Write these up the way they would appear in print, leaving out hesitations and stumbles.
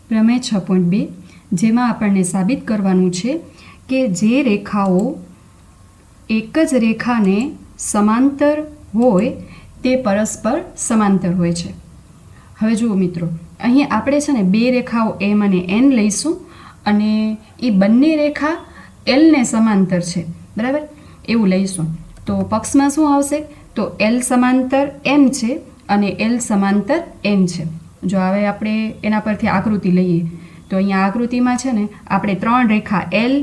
પ્રમેય 6.2 જેમાં આપણને સાબિત કરવાનું છે કે જે રેખાઓ એક જ રેખાને સમાંતર હોય તે પરસ્પર સમાંતર હોય છે. હવે જુઓ મિત્રો, અહીં આપણે છે ને બે રેખાઓ એમ અને એન લઈશું અને એ બંને રેખા એલને સમાંતર છે, બરાબર? એવું લઈશું તો પક્ષમાં શું આવશે? તો એલ સમાંતર એમ છે અને એલ સમાંતર એન છે. જો હવે આપણે એના પરથી આકૃતિ લઈએ તો અહીંયા આકૃતિમાં છે ને આપણે ત્રણ રેખા એલ,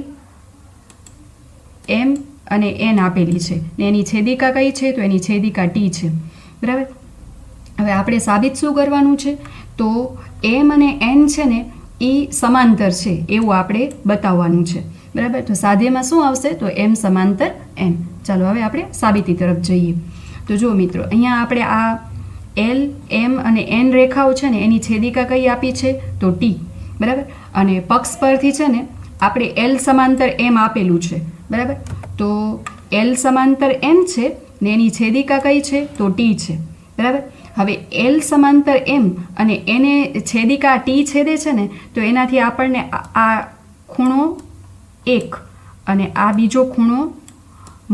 એમ અને એન આપેલી છે ને એની છેદિકા કઈ છે? તો એની છેદિકા ટી છે, બરાબર? હવે આપણે સાબિત શું કરવાનું છે? તો એમ અને એન છે ને એ સમાંતર છે એવું આપણે બતાવવાનું છે, બરાબર? તો સાધ્યમાં શું આવશે? તો એમ સમાંતર એન. ચાલો હવે આપણે સાબિતી તરફ જઈએ. તો જુઓ મિત્રો, અહીંયા આપણે આ એલ, એમ અને એન રેખાઓ છે ને એની છેદિકા કઈ આપી છે? તો ટી, બરાબર? અને પક્ષ પરથી છે ને આપણે એલ સમાંતર એમ આપેલું છે, બરાબર? તો એલ સમાંતર એમ છે ને એની છેદિકા કઈ છે? તો ટી છે, બરાબર? હવે એલ સમાંતર એમ અને એને છેદિકા ટી છેદે છે ને તો એનાથી આપણને આ ખૂણો 1 અને આ બીજો ખૂણો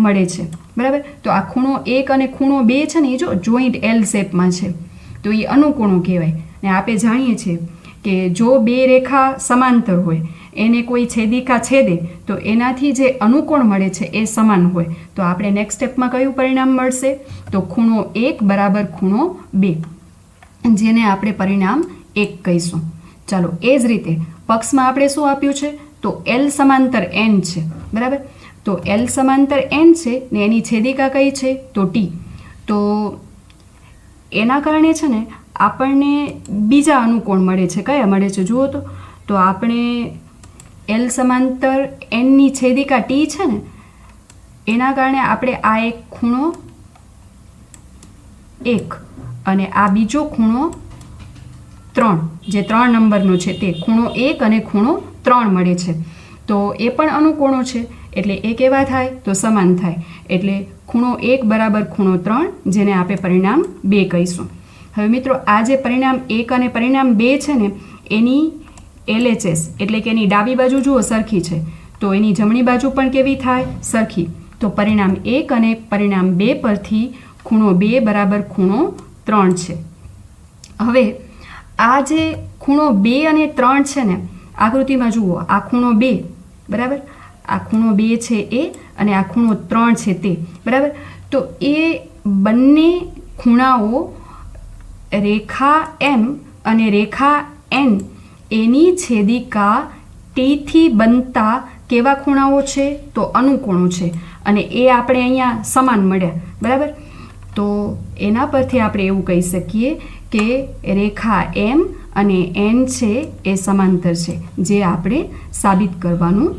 મળે છે, બરાબર? તો આ ખૂણો 1 અને ખૂણો 2 છે ને એ જો જોઈન્ટ એલ શેપમાં છે તો એ અનુકોણો કહેવાય. ને આપણે જાણીએ છીએ કે જો બે રેખા સમાંતર હોય એને કોઈ છેદિકા છેદે તો એનાથી જે અનુકોણ મળે છે એ સમાન હોય. તો આપણે નેક્સ્ટ સ્ટેપમાં કયું પરિણામ મળશે? તો ખૂણો 1 બરાબર ખૂણો 2, જેને આપણે પરિણામ 1 કહીશું. ચાલો એ જ રીતે પક્ષમાં આપણે શું આપ્યું છે? તો એલ સમાંતર એન છે, બરાબર? તો એલ સમાંતર એન છે ને એની છેદિકા કઈ છે? તો ટી. તો એના કારણે છે ને આપણને બીજા અનુકોણ મળે છે. કયા મળે છે જુઓ તો આપણે એલ સમાંતર એનની છેદિકા ટી છે ને એના કારણે આપણે આ એક ખૂણો 1 અને આ બીજો ખૂણો 3, જે 3 નંબરનો છે તે ખૂણો 1 અને ખૂણો 3 મળે છે. તો એ પણ અનુકોણો છે એટલે એ કેવા થાય? તો સમાન થાય. એટલે ખૂણો 1 બરાબર ખૂણો 3, જેને આપણે પરિણામ 2 કહીશું. હવે મિત્રો, આ જે પરિણામ 1 અને પરિણામ 2 છે ને એની LHS એટલે કે એની ડાબી બાજુ જુઓ સરખી છે તો એની જમણી બાજુ પણ કેવી થાય? સરખી. તો પરિણામ 1 અને પરિણામ 2 પરથી ખૂણો 2 બરાબર ખૂણો 3 છે. હવે આ જે ખૂણો 2 અને 3 છે ને આકૃતિમાં જુઓ, આ ખૂણો 2, બરાબર? આ ખૂણો 2 છે એ અને આ ખૂણો 3 છે તે, બરાબર? તો એ બંને ખૂણાઓ રેખા એમ અને રેખા એન એની છેદિકા ટીથી બનતા કેવા ખૂણાઓ છે? તો અનુકોણો છે અને એ આપણે અહીંયા સમાન મળ્યા, બરાબર? તો એના પરથી આપણે એવું કહી શકીએ કે રેખા એમ અને એન છે એ સમાંતર છે, જે આપણે સાબિત કરવાનું